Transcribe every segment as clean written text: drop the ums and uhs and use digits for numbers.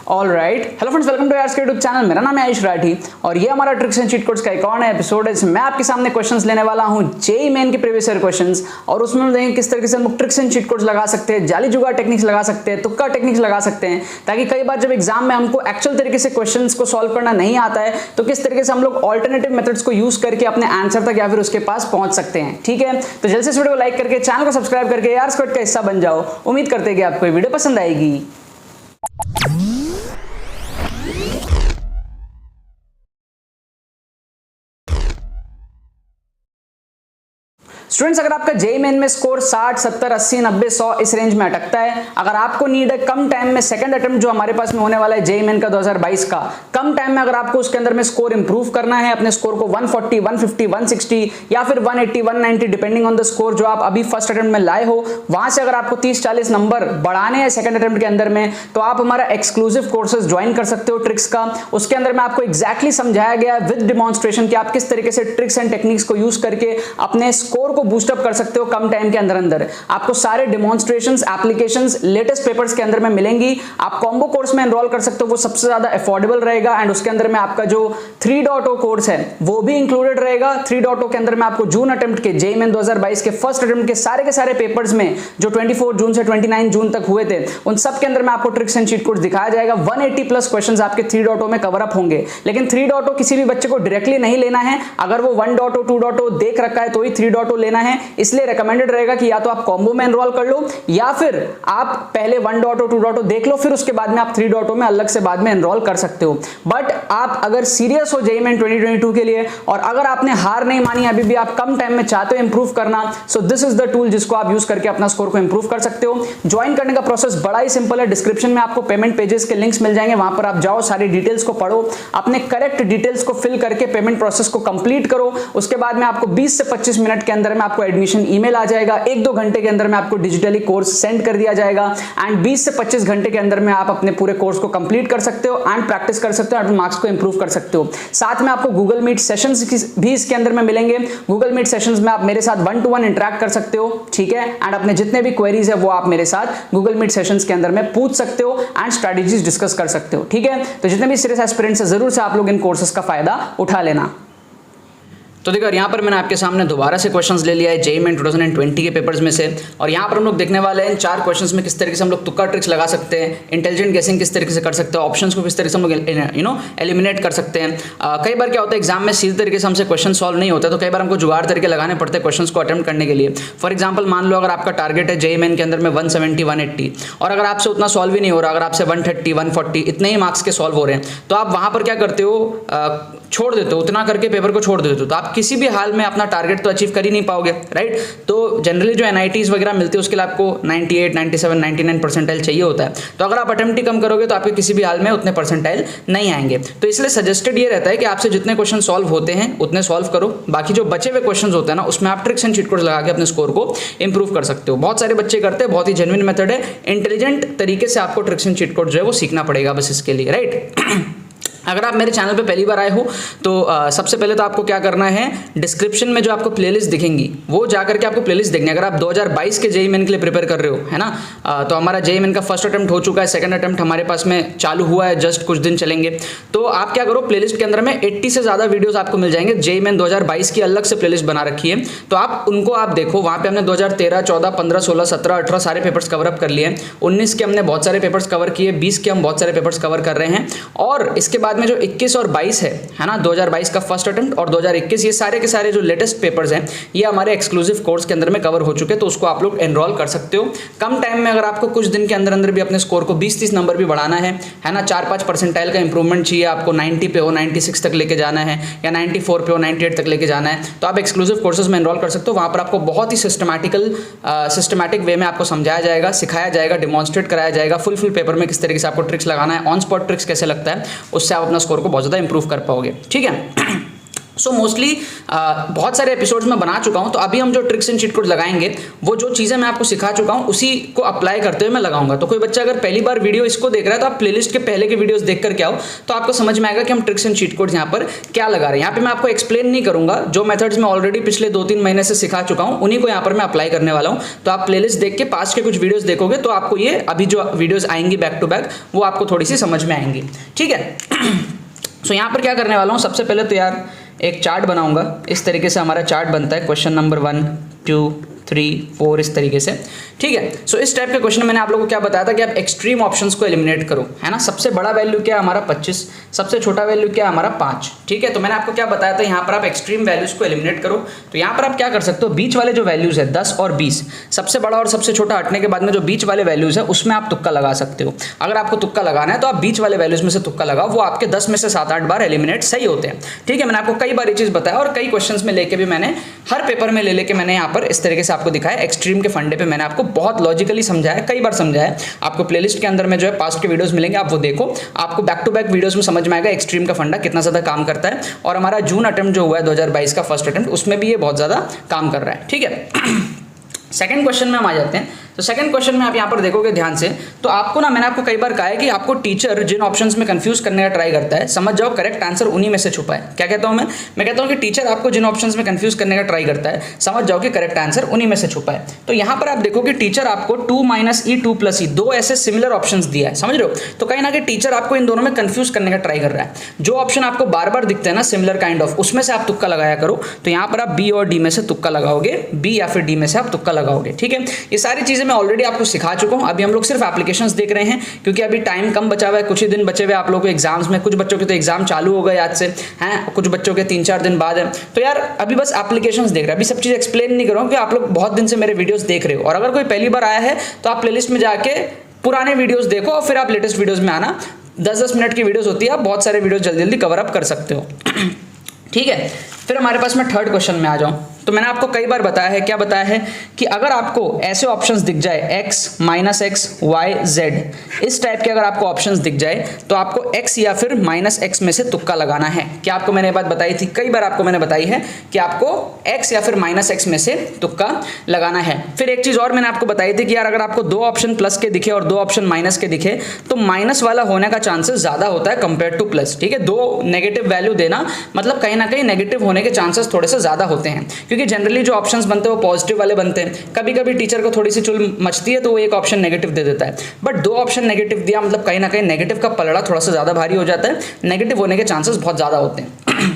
Alright, hello friends, welcome two hours के YouTube channel. मेरा नाम है आयुष राठी और ये हमारा ट्रिक्स एंड चीट कोड्स का एक और नया एपिसोड है। मैं आपके सामने क्वेश्चंस लेने वाला हूं जेईई मेन के प्रीवियस ईयर क्वेश्चंस, और उसमें हम देखेंगे किस तरीके से हम ट्रिक्स एंड चीट कोड्स लगा सकते हैं, जाली जुगाड़ टेक्निक्स लगा सकते हैं, तुक्का टेक्निक्स लगा सकते हैं, ताकि कई बार जब एग्जाम में हमको एक्चुअल तरीके से क्वेश्चंस को सॉल्व करना नहीं आता है तो किस तरीके से हम लोग ऑल्टरनेटिव मेथड्स को यूज करके अपने आंसर तक या फिर उसके पास पहुंच सकते हैं। ठीक है, तो जल्द से इस वीडियो को लाइक करके चैनल को सब्सक्राइब करके यार स्क्वाड का हिस्सा बन जाओ। उम्मीद करते हैं कि आपको ये वीडियो पसंद आएगी। स्टूडेंट्स, अगर आपका जेईई मेन में स्कोर 60, 70, 80, 90, 100 इस रेंज में अटकता है, अगर आपको नीड है कम टाइम में सेकंड अटेम्प्ट जो हमारे पास में होने वाला है जेईई मेन का 2022 का, कम टाइम में अगर आपको उसके अंदर में स्कोर इंप्रूव करना है, अपने स्कोर को 140, 150, 160 या फिर 180, 190 डिपेंडिंग ऑन द स्कोर जो आप अभी फर्स्ट अटेम्प्ट में लाए हो, वहां से अगर आपको 30-40 नंबर बढ़ाने हैं सेकंड अटेम्प्ट के अंदर में, तो आप हमारा एक्सक्लूसिव कोर्सेज ज्वाइन कर सकते हो ट्रिक्स का। उसके अंदर में आपको एग्जैक्टली समझाया गया है विद डिमॉन्स्ट्रेशन कि आप किस तरीके से ट्रिक्स एंड टेक्निक्स को यूज करके अपने स्कोर को बूस्ट अप कर सकते हो कम टाइम के अंदर। आपको सारे डिमॉन्स्ट्रेशंस, एप्लीकेशंस लेटेस्ट पेपर्स के अंदर में मिलेंगी। आप कॉम्बो कोर्स में एनरोल कर सकते हो, वो सबसे ज्यादा अफोर्डेबल रहेगा, एंड उसके अंदर में आपका जो 3.0 कोर्स है वो भी इंक्लूडेड रहेगा। 3.0 के अंदर में आपको जून अटेम्प्ट के जेईई मेन 2022 के फर्स्ट अटेम्प्ट के सारे पेपर्स में जो 24 जून से 29 जून तक हुए थे, उन सब के अंदर में आपको ट्रिक्स एंड चीट कोड्स दिखाया जाएगा। 180 प्लस क्वेश्चंस आपके 3.0 में कवर अप होंगे, लेकिन 3.0 किसी भी बच्चे को डायरेक्टली नहीं लेना है। अगर वो 1.0, 2.0 देख रखा है तो ही 3.0 लेना है। इसलिए रिकमेंडेड रहेगा कि या तो आप कॉम्बो में एनरोल कर लो या फिर आप पहले 1.0, 2.0 देख लो, फिर उसके बाद में आप 3.0 में अलग से बाद में एनरोल कर सकते हो। बट आप अगर सीरियस हो जेईई मेन 2022 के लिए, और अगर आपने हार नहीं मानी, अभी भी आप कम टाइम में चाहते हो इंप्रूव करना, so this is the tool जिसको आप यूज करके अपना स्कोर को इंप्रूव कर सकते हो। ज्वाइन करने का प्रोसेस बड़ा ही सिंपल है। डिस्क्रिप्शन में आपको पेमेंट पेजेस के लिंक्स मिल जाएंगे, वहां पर आप जाओ, सारी डिटेल्स को पढ़ो, अपने करेक्ट डिटेल्स को फिल करके पेमेंट प्रोसेस को कंप्लीट करो। उसके बाद में आपको 20 से 25 मिनट के अंदर में आपको एडमिशन ईमेल आ जाएगा। 1-2 घंटे के अंदर में आपको डिजिटली कोर्स सेंड कर दिया जाएगा, एंड 20 से 25 घंटे के अंदर में आप अपने पूरे कोर्स को कंप्लीट कर सकते हो एंड प्रैक्टिस कर सकते हो, अपने मार्क्स को इंप्रूव कर सकते हो। साथ में आपको गूगल मीट सेशंस भी इसके अंदर में मिलेंगे। गूगल मीट सेशंस में आप मेरे साथ 1-to-1 इंटरेक्ट कर सकते हो, ठीक है, एंड अपने जितने भी क्वेरीज है वो आप मेरे साथ गूगल मीट सेशंस के अंदर में पूछ सकते हो एंड स्ट्रेटजीज डिस्कस कर सकते हो। ठीक है, तो जितने भी सीरियस एस्पिरेंट्स है जरूर से आप लोग इन कोर्सेज का फायदा उठा लेना। तो देखो, यहाँ पर मैंने आपके सामने दोबारा से क्वेश्चंस ले लिया है जेईई मेन 2020 के पेपर्स में से, और यहाँ पर हम लोग देखने वाले हैं 4 क्वेश्चंस में किस तरीके से हम लोग तुक्का ट्रिक्स लगा सकते हैं, इंटेलिजेंट गेसिंग किस तरीके से कर सकते हैं, ऑप्शंस को किस तरीके से हम लोग एलिमिनेट कर सकते हैं। कई बार क्या होता है एग्जाम में सीधे तरीके से हमसे क्वेश्चन सॉल्व नहीं होता, तो कई बार हमको जुगाड़ तरीके लगाने पड़ते हैं क्वेश्चन को अटेम्प्ट करने के लिए। फॉर एग्जाम्पल, मान लो अगर आपका टारगेट है जेईई मेन के अंदर में 170, 180, और अगर आपसे उतना सॉल्व ही नहीं हो रहा, अगर आपसे 130, 140 इतने ही मार्क्स के सॉल्व हो रहे हैं, तो आप वहां पर क्या करते हो, छोड़ देते हो, उतना करके पेपर को छोड़ देते हो, तो आप किसी भी हाल में अपना टारगेट तो अचीव कर ही नहीं पाओगे, राइट। तो जनरली जो एनआईटीज वगैरह मिलती है उसके लिए आपको 98, 97, 99 परसेंटाइल चाहिए होता है। तो अगर आप अटेम्प्ट ही कम करोगे तो आपके किसी भी हाल में उतने परसेंटाइल नहीं आएंगे। तो इसलिए सजेस्टेड ये रहता है कि आपसे जितने क्वेश्चन सॉल्व होते हैं उतने सॉल्व करो, बाकी जो बचे हुए क्वेश्चन होते हैं ना, उसमें आप ट्रिक्स एंड चीट कोड्स लगा के अपने स्कोर को इंप्रूव कर सकते हो। बहुत सारे बच्चे करते हैं, बहुत ही जेन्युइन मेथड है। इंटेलिजेंट तरीके से आपको ट्रिक्स एंड चीट कोड जो है वो सीखना पड़ेगा बस इसके लिए, राइट। अगर आप मेरे चैनल पे पहली बार आए हो तो सबसे पहले तो आपको क्या करना है, डिस्क्रिप्शन में जो आपको प्लेलिस्ट दिखेंगी वो जाकर के आपको प्लेलिस्ट देखनी है। अगर आप 2022 के जेईई मेन के लिए प्रिपेयर कर रहे हो, है ना, तो हमारा जेईई मेन का फर्स्ट अटेम्प्ट हो चुका है, सेकंड अटेम्प्ट हमारे पास में चालू हुआ है, जस्ट कुछ दिन चलेंगे। तो आप क्या करो, प्लेलिस्ट के अंदर में 80 से ज़्यादा वीडियोस आपको मिल जाएंगे। जेईई मेन 2022 की अलग से प्लेलिस्ट बना रखी है, तो आप उनको आप देखो। वहाँ पे हमने 2013, 14, 15, 16, 17, 18 सारे पेपर्स कवर अप कर लिए। 19 के हमने बहुत सारे पेपर्स कवर किए, 20 के हम बहुत सारे पेपर्स कवर कर रहे हैं, और इसके बाद में जो 21 और 22 है ना, 2022 का फर्स्ट अटेम्प्ट और 2021, ये सारे के सारे जो लेटेस्ट पेपर्स हैं ये हमारे एक्सक्लूसिव कोर्स के अंदर में कवर हो चुके हैं, तो उसको आप लोग एनरोल कर सकते हो कम टाइम में। अगर आपको कुछ दिन के अंदर अंदर भी अपने स्कोर को 20-30 नंबर भी बढ़ाना है ना, 4-5 परसेंटाइल का इंप्रूवमेंट चाहिए आपको, 90 पे हो, 96 तक लेके जाना है, या 94 पे हो, 98 तक लेके जाना है, तो आप एक्सक्लूसिव कोर्सेज में एनरोल कर सकते हो। वहाँ पर आपको बहुत ही सिस्टमैटिक वे में आपको समझाया जाएगा, सिखाया जाएगा, डिमॉन्स्ट्रेट कराया जाएगा फुल पेपर में किस तरीके से आपको ट्रिक्स लगाना है, ऑन स्पॉट ट्रिक्स कैसे लगता है, उससे आप अपना स्कोर को बहुत ज़्यादा इंप्रूव कर पाओगे। ठीक है। सो मोस्टली बहुत सारे एपिसोड्स में बना चुका हूं, तो अभी हम जो ट्रिक्स एंड चीट कोड लगाएंगे वो जो चीज़ें मैं आपको सिखा चुका हूं उसी को अप्लाई करते हुए मैं लगाऊंगा। तो कोई बच्चा अगर पहली बार वीडियो इसको देख रहा है तो आप प्लेलिस्ट के पहले के वीडियोस देख कर के आओ, तो आपको समझ में आएगा कि हम ट्रिक्स एंड चीट कोड्स यहाँ पर क्या लगा रहे हैं। यहाँ पे मैं आपको एक्सप्लेन नहीं करूंगा, जो मेथड्स मैं ऑलरेडी पिछले 2-3 महीने से सिखा चुका हूँ उन्हीं को यहाँ पर मैं अप्लाई करने वाला हूँ। तो आप प्लेलिस्ट देख के पास्ट के कुछ वीडियोज देखोगे तो आपको ये अभी जो वीडियोज आएंगी बैक टू बैक वो आपको थोड़ी सी समझ में आएंगी, ठीक है। सो यहाँ पर क्या करने वाला हूँ, सबसे पहले तो यार एक चार्ट बनाऊंगा। इस तरीके से हमारा चार्ट बनता है, क्वेश्चन नंबर 1, 2, 3, 4 इस तरीके से, ठीक है। सो इस टाइप के क्वेश्चन में मैंने आप लोगों को क्या बताया था कि आप एक्सट्रीम ऑप्शंस को एलिमिनेट करो, है ना। सबसे बड़ा वैल्यू क्या है हमारा 25, सबसे छोटा वैल्यू क्या है हमारा 5, ठीक है। तो मैंने आपको क्या बताया था, यहाँ पर आप एक्सट्रीम वैल्यूज को एलिमिनेट करो। तो यहाँ पर आप क्या कर सकते हो, बीच वाले जो वैल्यूज है 10 और 20, सबसे बड़ा और सबसे छोटा हटने के बाद में जो बीच वाले वैल्यूज है उसमें आप तुक्का लगा सकते हो। अगर आपको तुक्का लगाना है तो आप बीच वाले वैल्यूज में से तुक्का लगाओ, वो आपके 10 में से 7-8 बार एलिमिनेट सही होते हैं, ठीक है। मैंने आपको कई बार ये चीज़ बताया और कई क्वेश्चंस में लेके भी मैंने हर पेपर में ले लेके मैंने यहाँ पर इस तरीके से आपको दिखाया। एक्सट्रीम के फंडे पे मैंने आपको बहुत लॉजिकली समझाया, कई बार समझाया। आपको प्लेलिस्ट के अंदर में जो है पास्ट के वीडियोस मिलेंगे, आप वो देखो, आपको बैक टू बैक वीडियोस में समझ में आएगा एक्सट्रीम का फंडा कितना ज़्यादा काम करता है। और हमारा जून अटेम्प्ट जो हुआ है 2022 का फर्स्ट अटेम्प्ट, उसमें भी ये बहुत ज़्यादा काम कर रहा है, ठीक है। सेकंड क्वेश्चन में हम आ जाते हैं। तो सेकंड क्वेश्चन में आप यहाँ पर देखोगे ध्यान से, तो आपको ना, मैंने आपको कई बार कहा है कि आपको टीचर जिन ऑप्शंस में कंफ्यूज करने का ट्राई करता है, समझ जाओ करेक्ट आंसर उन्हीं में से छुपा है। क्या कहता हूँ मैं कहता हूँ कि टीचर आपको जिन ऑप्शंस में कंफ्यूज करने का ट्राई करता है, समझ जाओ कि करेक्ट आंसर उन्हीं में से छुपा है। तो यहाँ पर आप देखो कि टीचर आपको 2 - e 2 + e 2 ऐसे सिमिलर ऑप्शंस दिया है, समझ रहे हो। तो कहीं ना कहीं टीचर आपको इन दोनों में कंफ्यूज करने का ट्राई कर रहा है। जो ऑप्शन आपको बार बार दिखते हैं ना सिमिलर काइंड ऑफ, उसमें से आप तुक्का लगाया करो। तो यहाँ पर आप बी और डी में से तुक्का लगाओगे, बी या फिर डी में से आप तुक्का लगाओगे, ठीक है। ये सारी चीजें मैं ऑलरेडी आपको सिखा चुका हूं। अभी हम लोग सिर्फ एप्लीकेशंस देख रहे हैं क्योंकि अभी टाइम कम बचा हुआ है, कुछ ही दिन बचे हुए आप लोगों को एग्जाम्स में। कुछ बच्चों के तो एग्जाम चालू हो गए आज से हैं, कुछ बच्चों के 3-4 दिन बाद है। तो यार अभी बस एप्लीकेशंस देख रहे हैं, अभी सब चीज़ एक्सप्लेन नहीं करूँ कि आप लोग बहुत दिन से मेरे वीडियोस देख रहे हो। और अगर कोई पहली बार आया है तो आप प्लेलिस्ट में जाके पुराने वीडियोस देखो और फिर आप लेटेस्ट वीडियोस में आना। 10-10 मिनट की वीडियोस होती है, आप बहुत सारे वीडियोस जल्दी जल्दी कवर अप कर सकते हो, ठीक है। फिर हमारे पास मैं थर्ड क्वेश्चन में आ जाऊं। तो मैंने आपको कई बार बताया है, क्या बताया है कि अगर आपको ऐसे ऑप्शंस दिख जाए x, -x, y, z, इस टाइप के अगर आपको ऑप्शंस दिख जाए तो आपको x या फिर -x में से तुक्का लगाना है। क्या आपको मैंने बात बताई थी, कई बार आपको मैंने बताई है कि आपको x या फिर -x में से तुक्का लगाना है। फिर एक चीज और मैंने आपको बताई थी कि यार अगर आपको 2 ऑप्शन प्लस के दिखे और 2 ऑप्शन माइनस के दिखे तो माइनस वाला होने का चांसेस ज्यादा होता है कंपेयर टू प्लस, ठीक है। 2 नेगेटिव वैल्यू देना मतलब कहीं ना कहीं नेगेटिव होने के चांसेस थोड़े से ज्यादा होते हैं, क्योंकि जनरली जो ऑप्शंस बनते हैं वो पॉजिटिव वाले बनते हैं। कभी कभी टीचर को थोड़ी सी चुल मचती है तो वो एक ऑप्शन नेगेटिव दे देता है, बट 2 ऑप्शन नेगेटिव दिया मतलब कहीं ना कहीं नेगेटिव का पलड़ा थोड़ा सा ज्यादा भारी हो जाता है, नेगेटिव होने के चांसेस बहुत ज्यादा होते हैं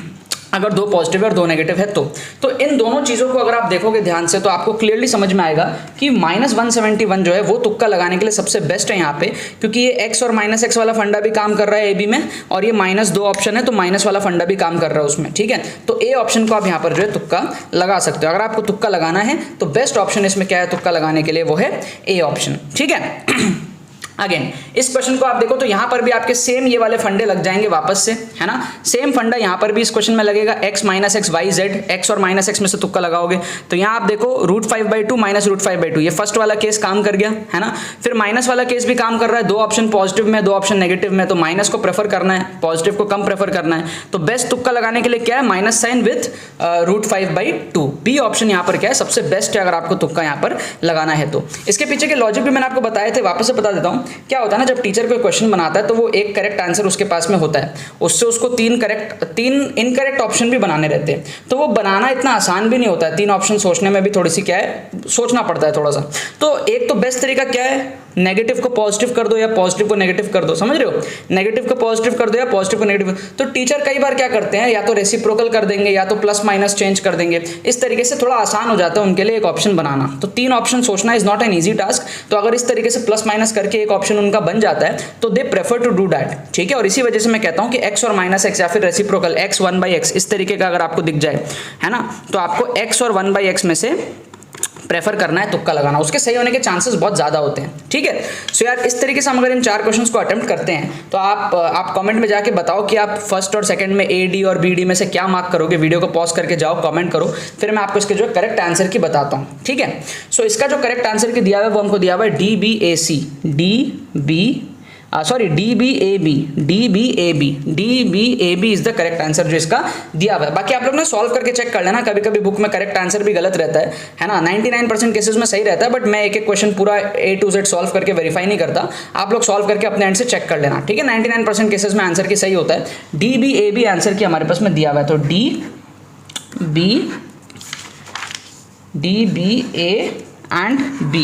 अगर 2 पॉजिटिव और 2 नेगेटिव है तो इन दोनों चीज़ों को अगर आप देखोगे ध्यान से तो आपको क्लियरली समझ में आएगा कि -171 जो है वो तुक्का लगाने के लिए सबसे बेस्ट है यहाँ पे, क्योंकि ये x और -x वाला फंडा भी काम कर रहा है ए बी में, और ये -2 ऑप्शन है तो माइनस वाला फंडा भी काम कर रहा है उसमें, ठीक है। तो ए ऑप्शन को आप यहाँ पर जो है तुक्का लगा सकते हो। अगर आपको तुक्का लगाना है तो बेस्ट ऑप्शन इसमें क्या है तुक्का लगाने के लिए, वो है ए ऑप्शन, ठीक है। अगेन इस क्वेश्चन को आप देखो तो यहाँ पर भी आपके सेम ये वाले फंडे लग जाएंगे वापस से, है ना। सेम फंडा यहाँ पर भी इस क्वेश्चन में लगेगा, x, -x, y, z, x और -x में से तुक्का लगाओगे तो यहाँ आप देखो √5/2 -√5/2, ये फर्स्ट वाला केस काम कर गया, है ना। फिर माइनस वाला केस भी काम कर रहा है, 2 ऑप्शन पॉजिटिव में 2 ऑप्शन नेगेटिव में, तो माइनस को प्रेफर करना है, पॉजिटिव को कम प्रेफर करना है। तो बेस्ट तुक्का लगाने के लिए क्या है, minus sign with √5/2, B option यहाँ पर क्या है सबसे बेस्ट है अगर आपको तुक्का यहाँ पर लगाना है तो। इसके पीछे के लॉजिक भी मैंने आपको बताए थे, वापस से बता देता हूँ। क्या होता है ना, जब टीचर कोई क्वेश्चन बनाता है तो वो एक करेक्ट आंसर उसके पास में होता है, उससे उसको 3 इनकरेक्ट ऑप्शन भी बनाने रहते हैं, तो वो बनाना इतना आसान भी नहीं होता है। 3 ऑप्शन सोचने में भी थोड़ी सी क्या है सोचना पड़ता है थोड़ा सा। तो एक तो बेस्ट तरीका क्या है, नेगेटिव को पॉजिटिव कर दो या पॉजिटिव को नेगेटिव कर दो, समझ रहे हो। नेगेटिव को पॉजिटिव कर दो या पॉजिटिव को नेगेटिव। तो टीचर कई बार क्या करते हैं, या तो रेसिप्रोकल कर देंगे या तो प्लस माइनस चेंज कर देंगे, इस तरीके से थोड़ा आसान हो जाता है उनके लिए एक ऑप्शन बनाना। तो 3 ऑप्शन सोचना is not an easy task, तो अगर इस तरीके से प्लस माइनस करके एक ऑप्शन उनका बन जाता है तो they prefer to do that, ठीक है। और इसी वजह से मैं कहता हूं कि x और -x या फिर रेसिप्रोकल x 1/x इस तरीके का अगर आपको दिख जाए, है ना, तो आपको x और 1/x में से प्रेफर करना है तुक्का लगाना, उसके सही होने के चांसेस बहुत ज्यादा होते हैं, ठीक है। सो यार इस तरीके से हम अगर इन 4 क्वेश्चंस को अटेम्प्ट करते हैं तो आप कमेंट में जाके बताओ कि आप फर्स्ट और सेकंड में ए डी और बी डी में से क्या मार्क करोगे। वीडियो को पॉज करके जाओ, कमेंट करो, फिर मैं आपको इसके जो करेक्ट आंसर की बताता हूँ, ठीक है। सो इसका जो करेक्ट आंसर की दिया हुआ है वो हमको दिया हुआ है DBAC, DBAC sorry DBAB is the correct answer जो इसका दिया हुआ है। बाकी आप लोग ना सॉल्व करके चेक कर लेना, कभी कभी बुक में करेक्ट आंसर भी गलत रहता है ना। 99% केसेस में सही रहता है, बट मैं एक एक क्वेश्चन पूरा A to Z सॉल्व करके वेरीफाई नहीं करता। आप लोग सॉल्व करके अपने एंड से चेक कर लेना, ठीक है। 99% केसेस में आंसर की सही होता है। DBAB आंसर की हमारे पास में दिया हुआ है, तो DBA एंड B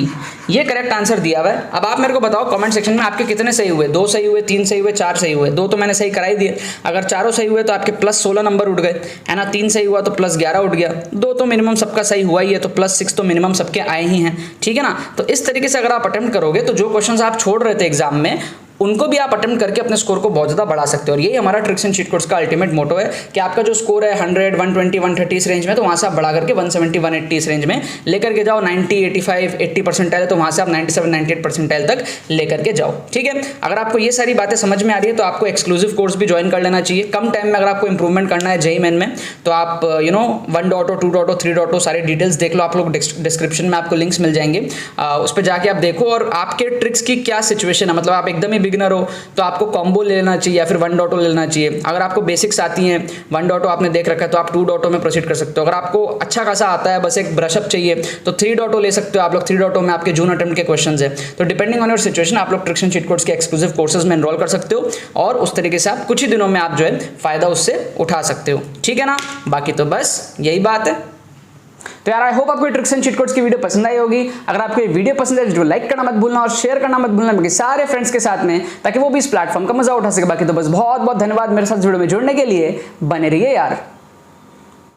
ये करेक्ट आंसर दिया हुआ है। अब आप मेरे को बताओ कमेंट सेक्शन में आपके कितने सही हुए, 2 सही हुए, 3 सही हुए, 4 सही हुए। 2 तो मैंने सही करा ही दिए। अगर चारों सही हुए तो आपके प्लस 16 नंबर उठ गए, है ना। 3 सही हुआ तो प्लस 11 उठ गया। 2 तो मिनिमम सबका सही हुआ ही है, तो प्लस 6 तो मिनिमम सबके आए ही हैं, ठीक है ना। तो इस तरीके से अगर आप अटेम्प्ट करोगे तो जो क्वेश्चन आप छोड़ रहे थे एग्जाम में उनको भी आप अटेम्प्ट करके अपने स्कोर को बहुत ज़्यादा बढ़ा सकते हो। और यही हमारा ट्रिक्स एंड चीट कोड्स का अल्टीमेट मोटो है कि आपका जो स्कोर है 100, 120, 130 इस रेंज में, तो वहाँ से आप बढ़ा करके 170, 180 इस रेंज में लेकर के जाओ। 90, 85, 80 परसेंटाइल है तो वहाँ से आप 97, 98 परसेंटाइल तक लेकर के जाओ, ठीक है। अगर आपको ये सारी बातें समझ में आ रही है तो आपको एक्सक्लूसिव कोर्स भी ज्वाइन कर लेना चाहिए। कम टाइम में अगर आपको इंप्रूवमेंट करना है JEE मेन में तो आप 1.0, 2.0, 3.0 सारे डिटेल्स देख लो। आप लोग डिस्क्रिप्शन में आपको लिंक्स मिल जाएंगे, उस पर जाके आप देखो। और आपके ट्रिक्स की क्या सिचुएशन है, मतलब आप एकदम ही बिगिनर हो तो आपको कॉम्बो ले लेना चाहिए या फिर 1.0 ले लेना चाहिए। अगर आपको बेसिक्स आती हैं, 1.0 आपने देख रखा है तो आप 2.0 में प्रोसीड कर सकते हो। अगर आपको अच्छा खासा आता है, बस एक ब्रशअप चाहिए, तो 3.0 ले सकते हो आप लोग। 3.0 में आपके जून अटेम्प्ट के क्वेश्चंस है। तो डिपेंडिंग ऑन योर सिचुएशन आप लोग ट्रिक्स एंड चीट कोड्स के एक्सक्लूसिव कोर्सेज में एनरोल कर सकते हो और उस तरीके से आप कुछ ही दिनों में आप जो है फायदा उससे उठा सकते हो, ठीक है ना। बाकी तो बस यही बात है। तो यार आई होप आपको ट्रिक्स एंड चीट कोड्स की वीडियो पसंद आई होगी। अगर आपको ये वीडियो पसंद है तो लाइक करना मत भूलना और शेयर करना मत भूलना बाकी सारे फ्रेंड्स के साथ में, ताकि वो भी इस प्लेटफॉर्म का मजा उठा सके। बाकी तो बस बहुत बहुत धन्यवाद मेरे साथ वीडियो में जुड़ने के लिए। बने रहिए यार।